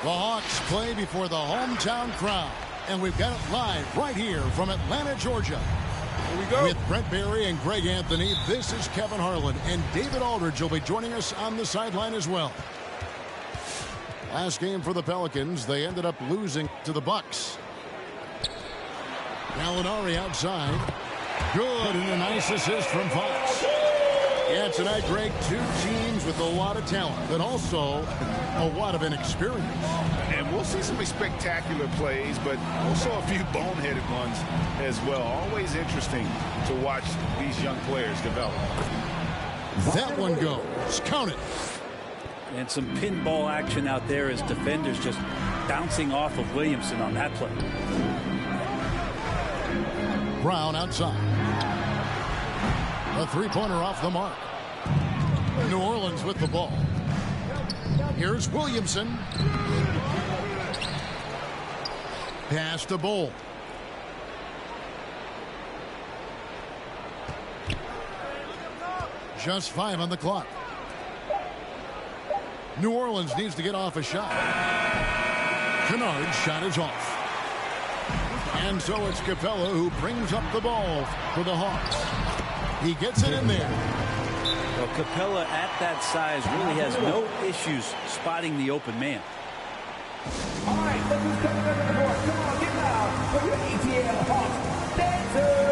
The Hawks play before the hometown crowd, and we've got it live right here from Atlanta, Georgia. Here we go. With Brent Barry and Greg Anthony, this is Kevin Harlan, and David Aldridge will be joining us on the sideline as well. Last game for the Pelicans, they ended up losing to the Bucks. Gallinari outside. Good, and a nice assist from Fox. Yeah, tonight, Greg, two teams with a lot of talent, but also a lot of inexperience. And we'll see some spectacular plays, but also a few boneheaded ones as well. Always interesting to watch these young players develop. That one goes. Count it. And some pinball action out there as defenders just bouncing off of Williamson on that play. Brown outside. A three-pointer off the mark. New Orleans with the ball. Here's Williamson. Pass to Bull. Just 5 on the clock. New Orleans needs to get off a shot. Kennard's shot is off. And so it's Capella who brings up the ball for the Hawks. He gets it in there. Well, Capella at that size really has no issues spotting the open man. All right, let's just come to the board. Come on, get loud for your ATL Hawks dancers.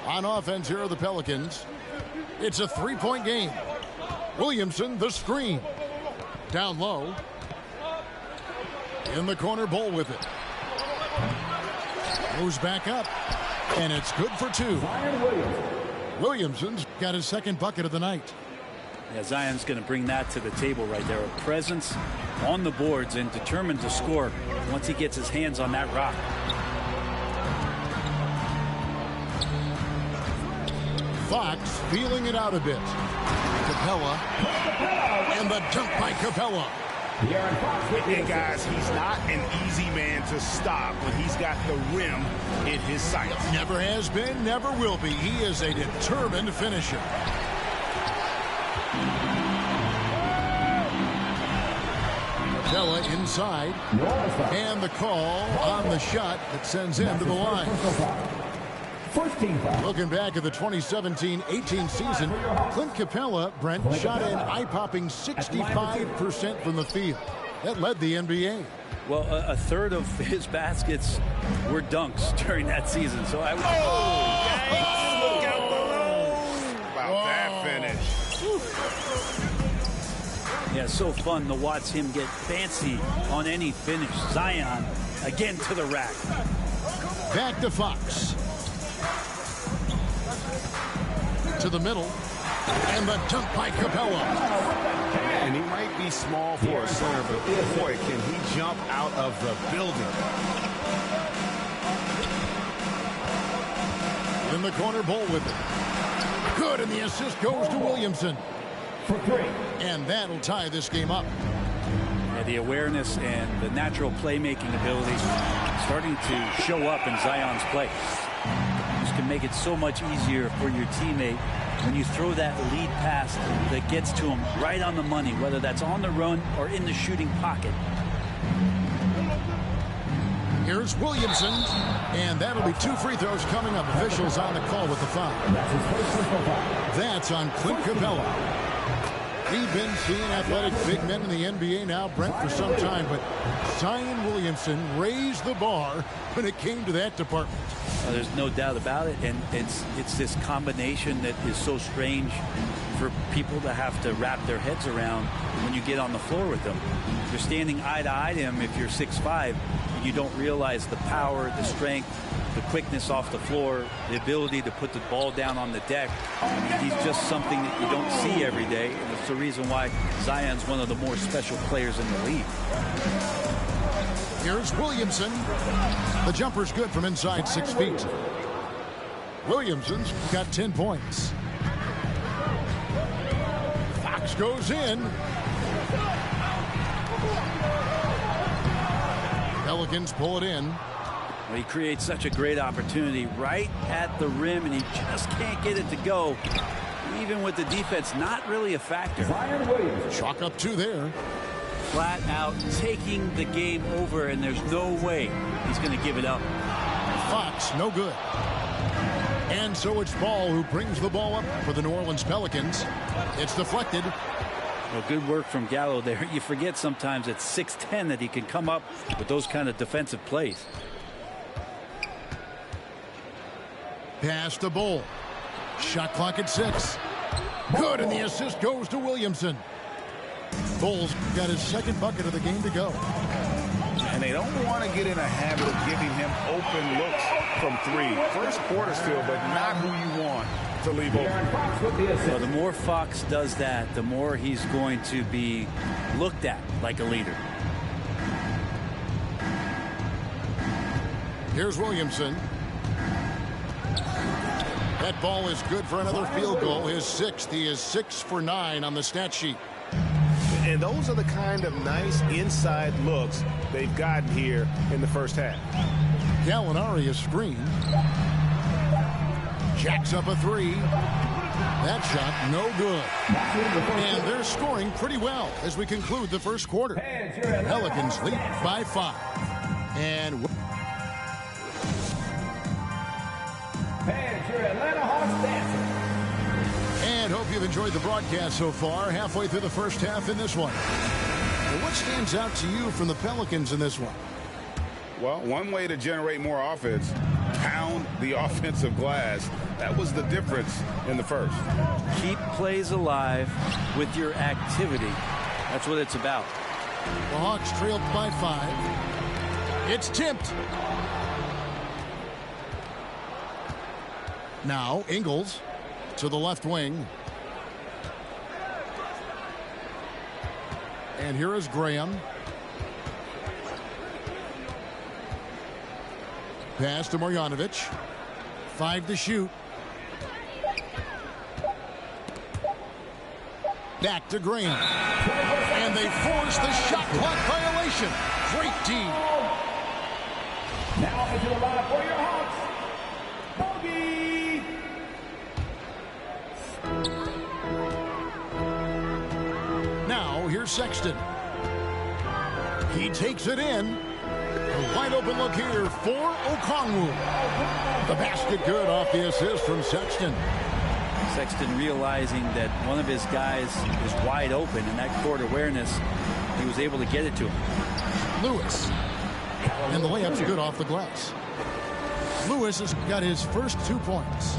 On offense, here are the Pelicans. It's a three-point game. Williamson, the screen. Down low. In the corner, Bull with it. Goes back up. And it's good for 2. Williamson's got his second bucket of the night. Yeah, Zion's going to bring that to the table right there. A presence on the boards and determined to score once he gets his hands on that rock. Fox feeling it out a bit. Capella. And the dunk by Capella. And guys, he's not an easy man to stop when he's got the rim in his sights. Never has been, never will be. He is a determined finisher. Capella inside. And the call on the shot that sends him to the line. Looking back at the 2017-18 season, Clint Capella, Brent, shot an eye-popping 65% from the field. That led the NBA. Well, a third of his baskets were dunks during that season. So I would. Look out below. About that finish. Yeah, so fun to watch him get fancy on any finish. Zion again to the rack. Back to Fox. To the middle, and the dunk by Capella. And he might be small for a center, but boy, can he jump out of the building. In the corner, Bull with it. Good, and the assist goes to Williamson. For 3. And that'll tie this game up. Yeah, the awareness and the natural playmaking abilities starting to show up in Zion's play. Can make it so much easier for your teammate when you throw that lead pass that gets to him right on the money, whether that's on the run or in the shooting pocket. Here's Williamson, and that'll be 2 free throws coming up. Officials on the call with the foul. That's on Clint Capella. We've been seeing athletic big men in the NBA now, Brent, for some time, but Zion Williamson raised the bar when it came to that department. There's no doubt about it, and it's this combination that is so strange for people to have to wrap their heads around when you get on the floor with them. You're standing eye to eye to him if you're 6'5", you don't realize the power, the strength, the quickness off the floor, the ability to put the ball down on the deck. He's just something that you don't see every day, and it's the reason why Zion's one of the more special players in the league. Here's Williamson. The jumper's good from inside 6 feet. Williamson's got 10 points. Fox goes in. Pelicans pull it in. Well, he creates such a great opportunity right at the rim, and he just can't get it to go. Even with the defense not really a factor. Chalk up 2 there. Flat out taking the game over, and there's no way he's going to give it up. Fox, no good. And so it's Ball who brings the ball up for the New Orleans Pelicans. It's deflected. Well, good work from Gallo there. You forget sometimes at 6'10" that he can come up with those kind of defensive plays. Pass to Bull. Shot clock at 6. Good, and the assist goes to Williamson. Bull's got his second bucket of the game to go. And they don't want to get in a habit of giving him open looks from 3. First quarter still, but not who you want to leave open. Well, the more Fox does that, the more he's going to be looked at like a leader. Here's Williamson. That ball is good for another field goal. His 6th. He is 6 for 9 on the stat sheet. And those are the kind of nice inside looks they've gotten here in the first half. Gallinari is screened. Jacks up a 3. That shot no good. And they're scoring pretty well as we conclude the first quarter. Pelicans lead by 5. And hope you've enjoyed the broadcast so far. Halfway through the first half in this one. And what stands out to you from the Pelicans in this one? Well, one way to generate more offense, pound the offensive glass. That was the difference in the first. Keep plays alive with your activity. That's what it's about. The Hawks trailed by 5. It's tipped. Now Ingles to the left wing. And here is Graham. Pass to Marjanovic. 5 to shoot. Back to Green. And they force the shot clock violation. Great D. Now into the line for your Hawks. Bogey. Now here's Sexton. He takes it in. A wide open look here for Okongwu. The basket good off the assist from Sexton. Sexton realizing that one of his guys is wide open, and that court awareness, he was able to get it to him. Lewis. And the layup's good off the glass. Lewis has got his first 2 points.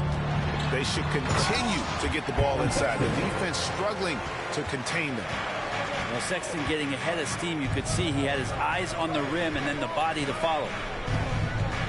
They should continue to get the ball inside. The defense struggling to contain them. Well, Sexton getting ahead of steam. You could see he had his eyes on the rim and then the body to follow.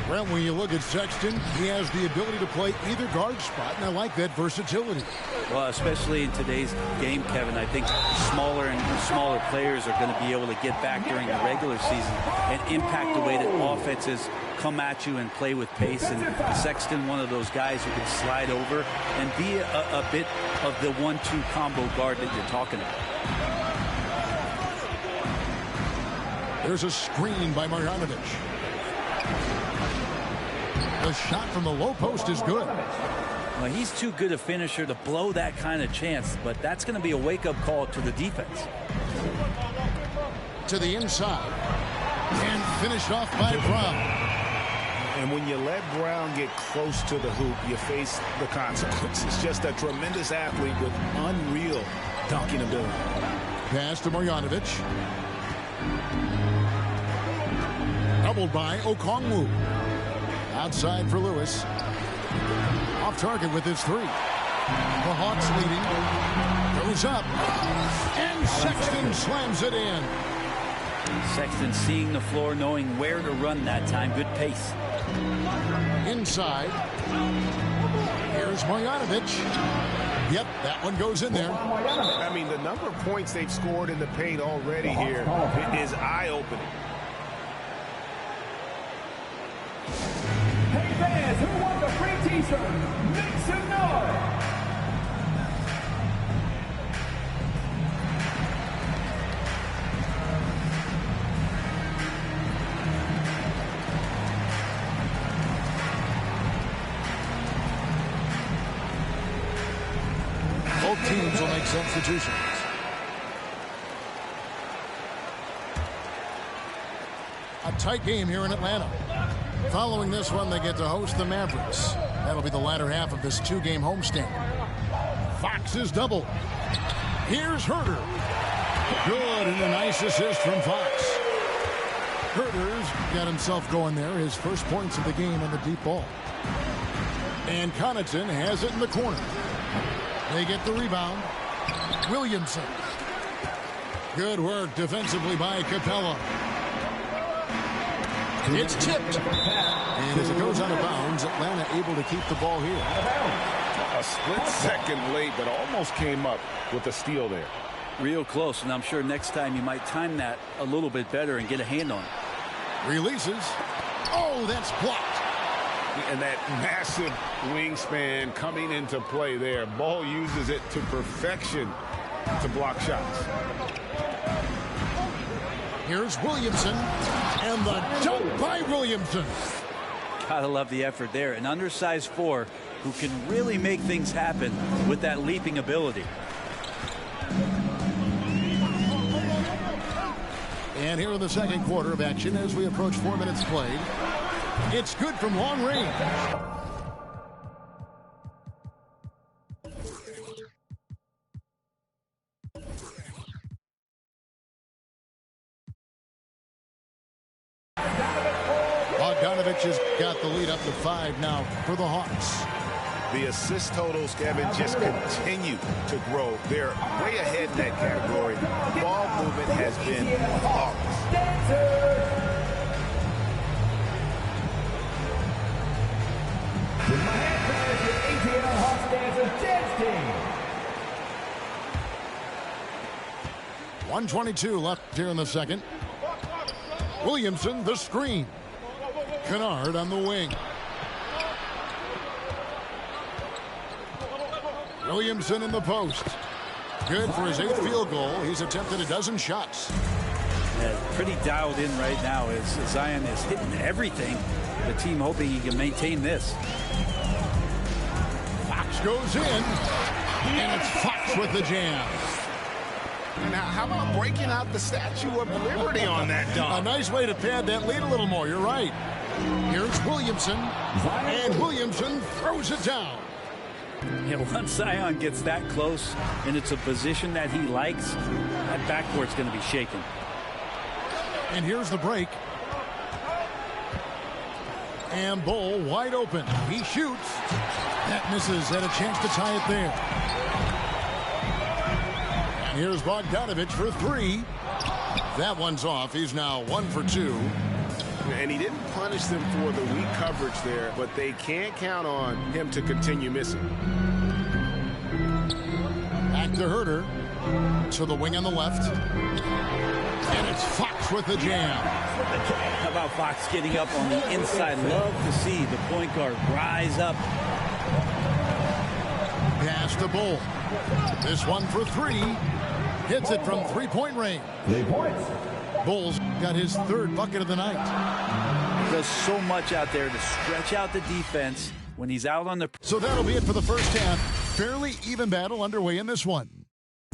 Well, when you look at Sexton, he has the ability to play either guard spot, and I like that versatility. Well, especially in today's game, Kevin, I think smaller and smaller players are going to be able to get back during the regular season and impact the way that offenses come at you and play with pace. And Sexton, one of those guys who can slide over and be a bit of the 1-2 combo guard that you're talking about. There's a screen by Marjanovic. The shot from the low post is good. Well, he's too good a finisher to blow that kind of chance, but that's going to be a wake-up call to the defense. To the inside. And finished off by Brown. And when you let Brown get close to the hoop, you face the consequences. Just a tremendous athlete with unreal dunking ability. Pass to Marjanovic. Doubled by Okongwu. Outside for Lewis. Off target with his 3. The Hawks leading. Goes up. And Sexton slams it in. Sexton seeing the floor, knowing where to run that time. Good pace. Inside. Here's Marjanovic. Yep, that one goes in there. I mean, the number of points they've scored in the paint already here is eye-opening. fans who want the free t-shirt, make some noise. Both teams will make substitutions. A tight game here in Atlanta. Following this one, they get to host the Mavericks. That'll be the latter half of this two-game homestand. Fox is double. Here's Herter. Good, and a nice assist from Fox. Herter's got himself going there. His first points of the game on the deep ball. And Connaughton has it in the corner. They get the rebound. Williamson. Good work defensively by Capella. It's tipped. And as it goes out of bounds, Atlanta able to keep the ball here. A split second late, but almost came up with a steal there. Real close, and I'm sure next time you might time that a little bit better and get a hand on it. Releases. Oh, that's blocked. And that massive wingspan coming into play there. Ball uses it to perfection to block shots. Here's Williamson, and the dunk by Williamson. Gotta love the effort there. An undersized four who can really make things happen with that leaping ability. And here in the second quarter of action as we approach 4 minutes played. It's good from long range. Bogdanovich has got the lead up to 5 now for the Hawks. The assist totals, Kevin, just continue to grow. They're way ahead in that category. Ball movement has been flawless. ATL Hawks Dancers Dance Team. 1:22 left here in the second. Williamson, the screen. Kennard on the wing. Williamson in the post. Good for his 8th field goal. He's attempted a dozen shots. Yeah, pretty dialed in right now as Zion is hitting everything. The team hoping he can maintain this. Fox goes in, and it's Fox with the jam. Now, how about breaking out the Statue of Liberty on that dunk? A nice way to pad that lead a little more. You're right. Here's Williamson, and Williamson throws it down. Yeah, once Zion gets that close and it's a position that he likes, that backcourt's going to be shaken. And here's the break. And Bull wide open. He shoots. That misses. Had a chance to tie it there. And here's Bogdanovich for 3. That one's off. He's now 1 for 2. And he didn't punish them for the weak coverage there, but they can't count on him to continue missing. Back to Herter. To the wing on the left. And it's Fox with the jam. How about Fox getting up on the inside? Love to see the point guard rise up. Pass to Bull. This one for 3. Hits it from 3-point range. 3 points. Bull's got his 3rd bucket of the night. Does so much out there to stretch out the defense when he's out on the... So that'll be it for the first half. Fairly even battle underway in this one.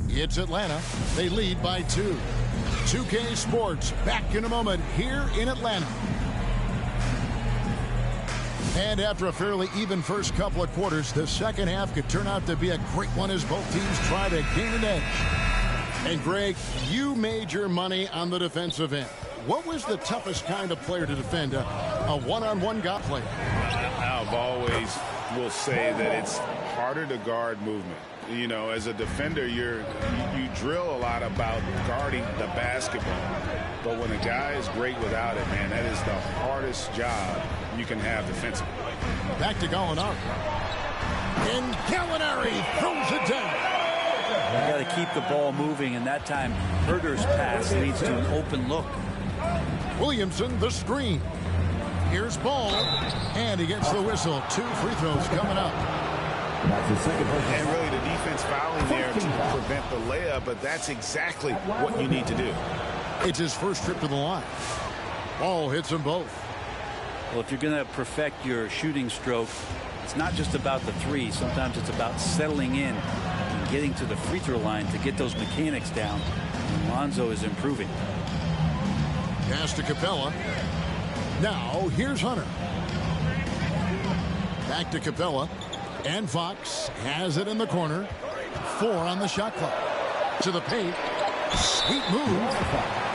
It's Atlanta. They lead by 2. 2K Sports back in a moment here in Atlanta. And after a fairly even first couple of quarters, the second half could turn out to be a great one as both teams try to gain an edge. And Greg, you made your money on the defensive end. What was the toughest kind of player to defend? A one-on-one guy player? I've always will say that it's harder to guard movement. You know, as a defender, you drill a lot about guarding the basketball. But when a guy is great without it, man, that is the hardest job you can have defensively. Back to Gallinari. And Gallinari throws it down. You got to keep the ball moving, and that time Herter's pass leads to an open look. Williamson, the screen. Here's Ball, and he gets the whistle. 2 free throws coming up. That's his second personal And foul. really the defense fouling there to prevent the layup, but that's exactly what you need to do. It's his first trip to the line. Ball hits them both. Well, if you're going to perfect your shooting stroke, it's not just about the three. Sometimes it's about settling in and getting to the free throw line to get those mechanics down. And Lonzo is improving. Pass to Capella. Now here's Hunter. Back to Capella. And Fox has it in the corner. 4 on the shot clock. To the paint. Sweet move.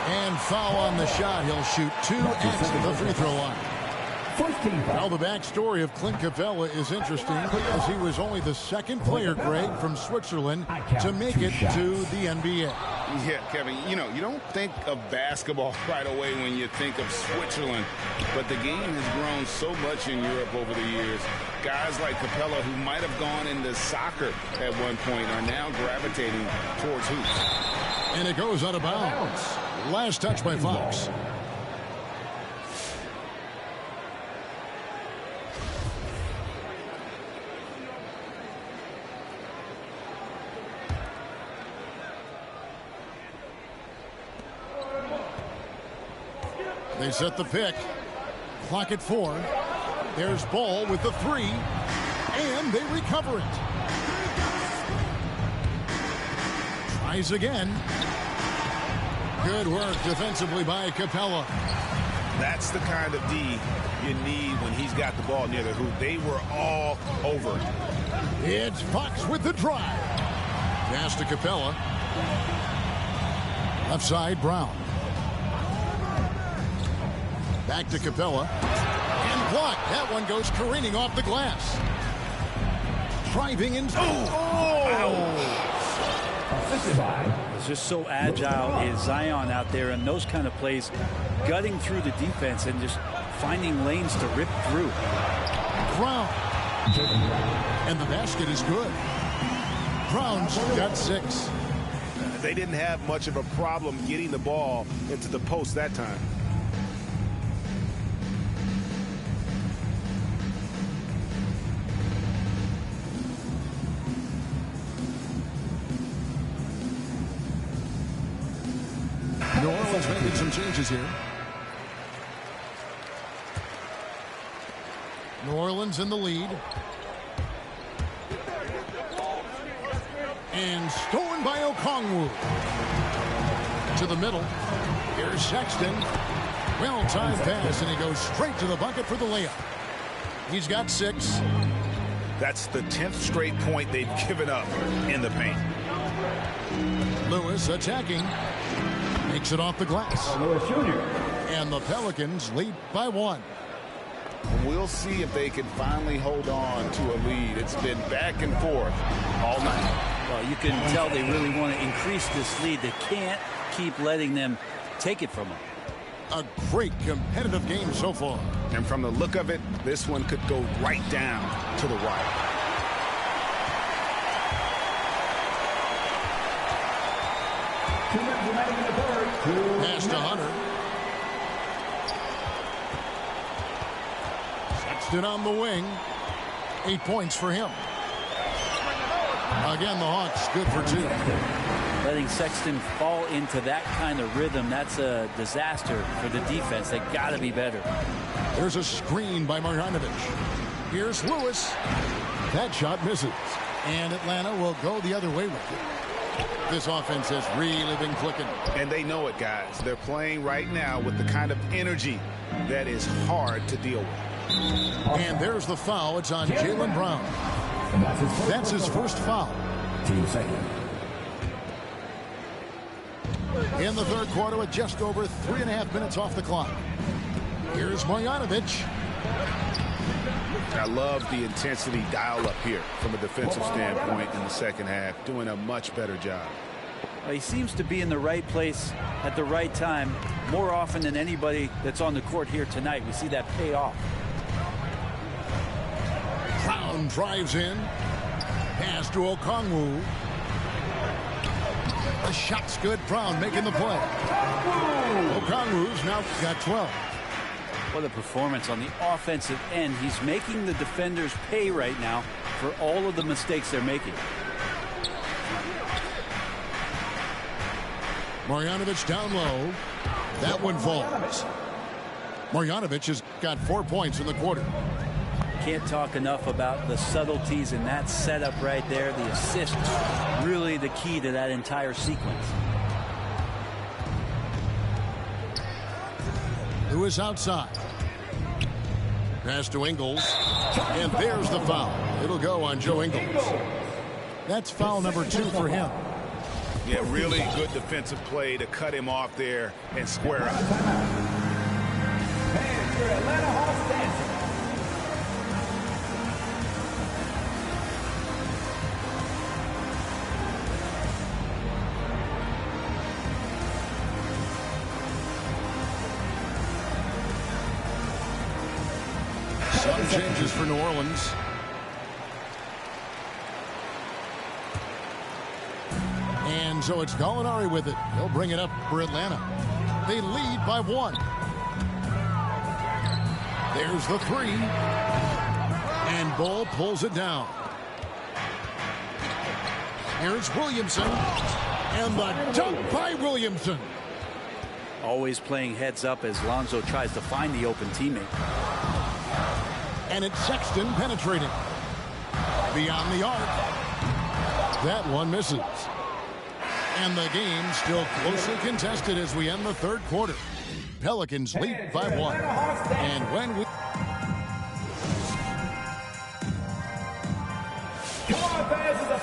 And foul on the shot. He'll shoot 2 at the free throw line. Well, the backstory of Clint Capella is interesting because he was only the second player, Greg, from Switzerland to make it to the NBA. Yeah, Kevin, you know, you don't think of basketball right away when you think of Switzerland, but the game has grown so much in Europe over the years. Guys like Capella, who might have gone into soccer at one point, are now gravitating towards hoops. And it goes out of bounds. Last touch by Fox. They set the pick. Clock at 4. There's Ball with the 3. And they recover it. Tries again. Good work defensively by Capella. That's the kind of D you need when he's got the ball near the hoop. They were all over it. It's Fox with the drive. Pass to Capella. Left side, Brown. Back to Capella. And blocked. That one goes careening off the glass. Driving in. It's just so agile is Zion out there, and those kind of plays, gutting through the defense and just finding lanes to rip through. Brown. And the basket is good. Brown's got 6. They didn't have much of a problem getting the ball into the post that time. New Orleans making some changes here. New Orleans in the lead. And stolen by Okongwu. To the middle. Here's Sexton. Well-timed pass, and he goes straight to the bucket for the layup. He's got 6. That's the 10th straight point they've given up in the paint. Lewis attacking. Makes it off the glass. Lewis Jr. And the Pelicans lead by 1. We'll see if they can finally hold on to a lead. It's been back and forth all night. Well, you can tell they really want to increase this lead. They can't keep letting them take it from them. A great competitive game so far. And from the look of it, this one could go right down to the wire. Pass to Hunter. Sexton on the wing. 8 points for him. Again, the Hawks good for 2. Letting Sexton fall into that kind of rhythm, that's a disaster for the defense. They got to be better. There's a screen by Marjanovic. Here's Lewis. That shot misses. And Atlanta will go the other way with it. This offense has really been clicking. And they know it, guys. They're playing right now with the kind of energy that is hard to deal with. And there's the foul. It's on Jaylen Brown. That's his first foul. Team second. In the third quarter with just over 3.5 minutes off the clock. Here's Marjanovic. I love the intensity dial up here from a defensive standpoint in the second half. Doing a much better job. Well, he seems to be in the right place at the right time more often than anybody that's on the court here tonight. We see that pay off. Brown drives in. Pass to Okongwu. The shot's good. Brown making the play. Okongwu's now got 12. What a performance on the offensive end. He's making the defenders pay right now for all of the mistakes they're making. Marjanovic down low. That one falls. Marjanovic has got 4 points in the quarter. Can't talk enough about the subtleties in that setup right there. The assist, really the key to that entire sequence. Lewis outside. Pass to Ingles. And there's the foul. It'll go on Joe Ingles. That's foul number 2 for him. Yeah, really good defensive play to cut him off there and square up. And your Atlanta Hawks dancing. Some changes for New Orleans. And so it's Gallinari with it. He'll bring it up for Atlanta. They lead by 1. There's the 3. And Ball pulls it down. Here's Williamson. And the dunk by Williamson. Always playing heads up as Lonzo tries to find the open teammate. And it's Sexton penetrating. Beyond the arc. That one misses. And the game still closely contested as we end the third quarter. Pelicans lead by 1. And when we...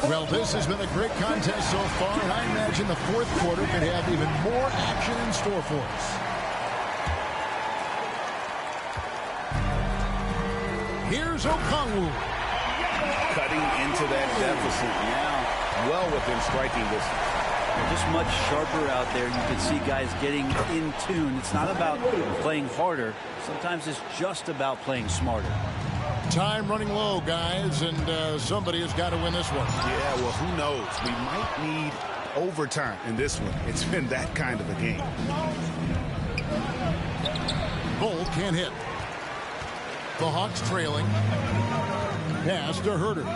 Well, this has been a great contest so far, and I imagine the fourth quarter could have even more action in store for us. Here's Okongwu. Cutting into that deficit now. Well within striking distance. They're just much sharper out there. You can see guys getting in tune. It's not about playing harder. Sometimes it's just about playing smarter. Time running low, guys, and somebody has got to win this one. Yeah, well, who knows? We might need overtime in this one. It's been that kind of a game. Bull can't hit. The Hawks trailing. Pass to Herter.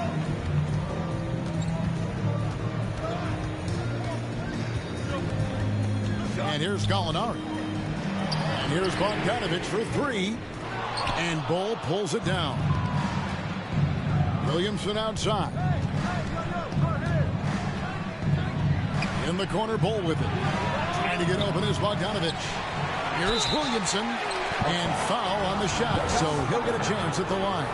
And here's Gallinari. And here's Bogdanovic for 3. And Bull pulls it down. Williamson outside. In the corner, Bull with it. Trying to get open is Bogdanovic. Here's Williamson. And foul on the shot, so he'll get a chance at the line.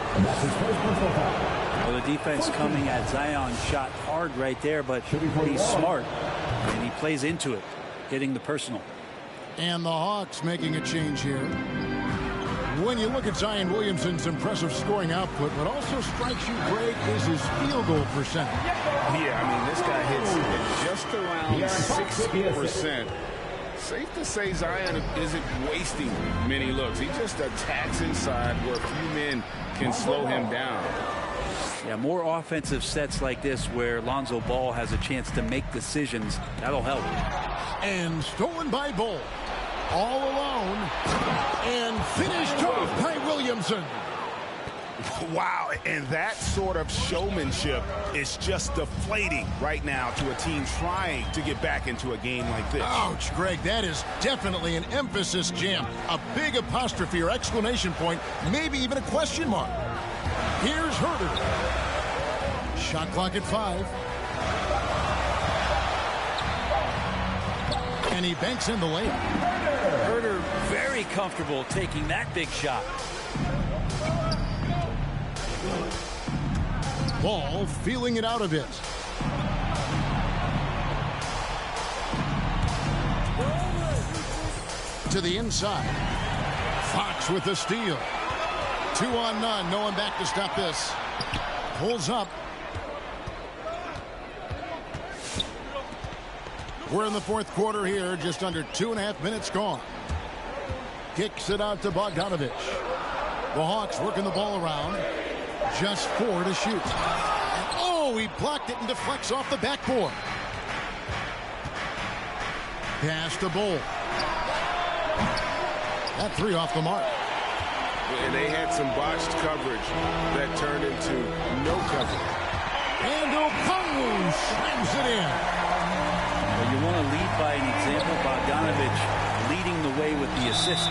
Well, the defense coming at Zion's shot hard right there, but he's smart, and he plays into it, getting the personal. And the Hawks making a change here. When you look at Zion Williamson's impressive scoring output, what also strikes you, Greg, is his field goal percentage. Yeah, I mean, this guy hits just around 60%. Safe to say Zion isn't wasting many looks. He just attacks inside where few men can slow him down. Yeah, more offensive sets like this where Lonzo Ball has a chance to make decisions. That'll help. And stolen by Bull. All alone. And finished off by Williamson. Wow, and that sort of showmanship is just deflating right now to a team trying to get back into a game like this. Ouch, Greg, that is definitely an emphasis jam. A big apostrophe or exclamation point, maybe even a question mark. Here's Herter. Shot clock at 5. And he banks in the layup. Herter very comfortable taking that big shot. Ball feeling it out a bit. To the inside. Fox with the steal. 2 on none. No one back to stop this. Pulls up. We're in the fourth quarter here. Just under 2.5 minutes gone. Kicks it out to Bogdanovic. The Hawks working the ball around. Just 4 to shoot. Oh, he blocked it and deflects off the backboard. Pass to Bull. That 3 off the mark. And they had some botched coverage that turned into no coverage. And Okongwu slams it in. Well, you want to lead by an example. Bogdanovich leading the way with the assist.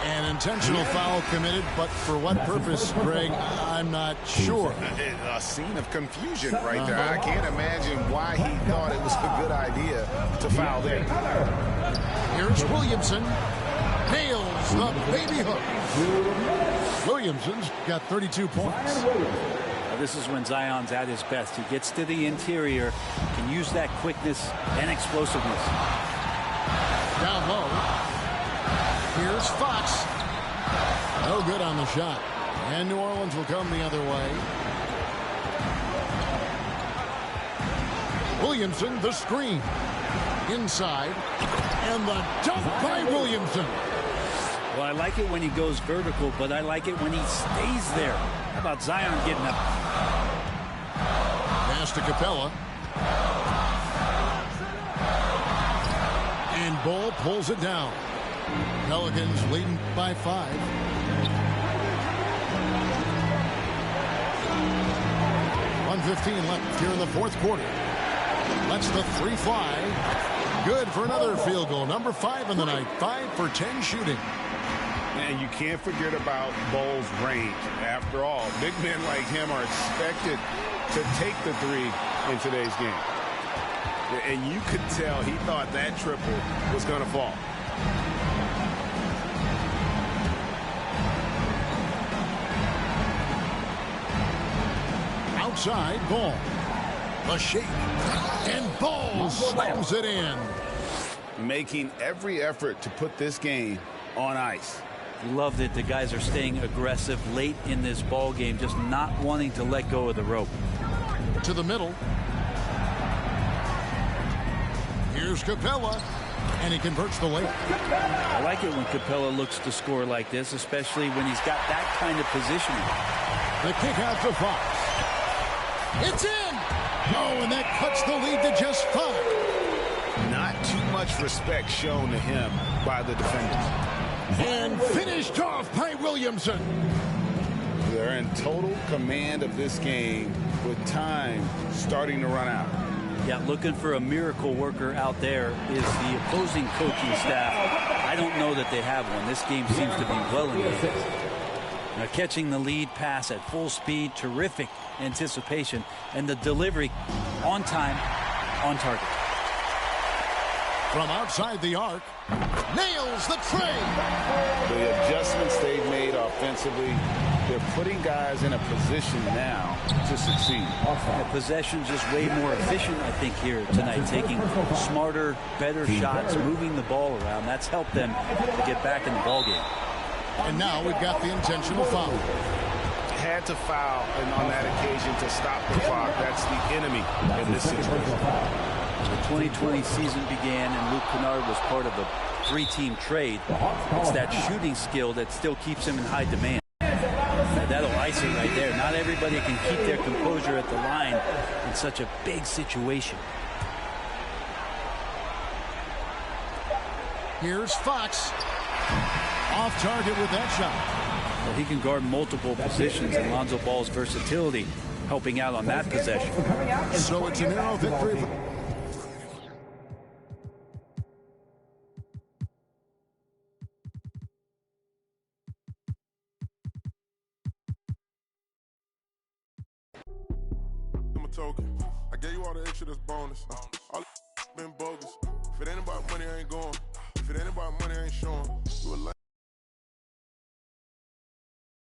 An intentional foul committed, but for what purpose, Greg, I'm not sure. A scene of confusion right there. I can't imagine why he thought it was a good idea to foul there. Here's Williamson. Nails the baby hook. Williamson's got 32 points. Now, this is when Zion's at his best. He gets to the interior, can use that quickness and explosiveness. Down low. Here's Fox. No good on the shot. And New Orleans will come the other way. Williamson, the screen. Inside. And the dunk by Williamson. Well, I like it when he goes vertical, but I like it when he stays there. How about Zion getting up? Pass to Capella. And Bull pulls it down. Pelicans leading by 5. .115 left here in the fourth quarter. Lets the three fly. Good for another field goal. Number 5 in the night. 5 for 10 shooting. And you can't forget about Bull's range. After all, big men like him are expected to take the three in today's game. And you could tell he thought that triple was going to fall. Outside, Ball. A shake. And Ball slams it in. Making every effort to put this game on ice. You love that the guys are staying aggressive late in this ball game, just not wanting to let go of the rope. To the middle. Here's Capella, and he converts the lane. I like it when Capella looks to score like this, especially when he's got that kind of positioning. The kick out to Fox. It's in! Oh, and that cuts the lead to just 5. Not too much respect shown to him by the defenders. And finished off by Williamson. They're in total command of this game with time starting to run out. Yeah, looking for a miracle worker out there is the opposing coaching staff. I don't know that they have one. This game seems to be well in hand. Now catching the lead pass at full speed, terrific anticipation, and the delivery on time, on target. From outside the arc, nails the tray. The adjustments they've made offensively, they're putting guys in a position now to succeed. The possession's just way more efficient, I think, here tonight. Taking smarter, better shots, moving the ball around. That's helped them to get back in the ballgame. And now we've got the intentional foul. Had to foul, and on that occasion to stop the clock. That's the enemy in this situation. The 2020 season began, and Luke Kennard was part of a 3-team trade. It's that shooting skill that still keeps him in high demand. That'll ice it right there. Not everybody can keep their composure at the line in such a big situation. Here's Fox. Off target with that shot. Well, he can guard multiple positions, and Lonzo Ball's versatility helping out on that possession. So it's a narrow victory. Token. I gave you all the extra that's bonus. All been bogus. If it ain't about money, I ain't going. If it ain't about money, I ain't showing. You a lame.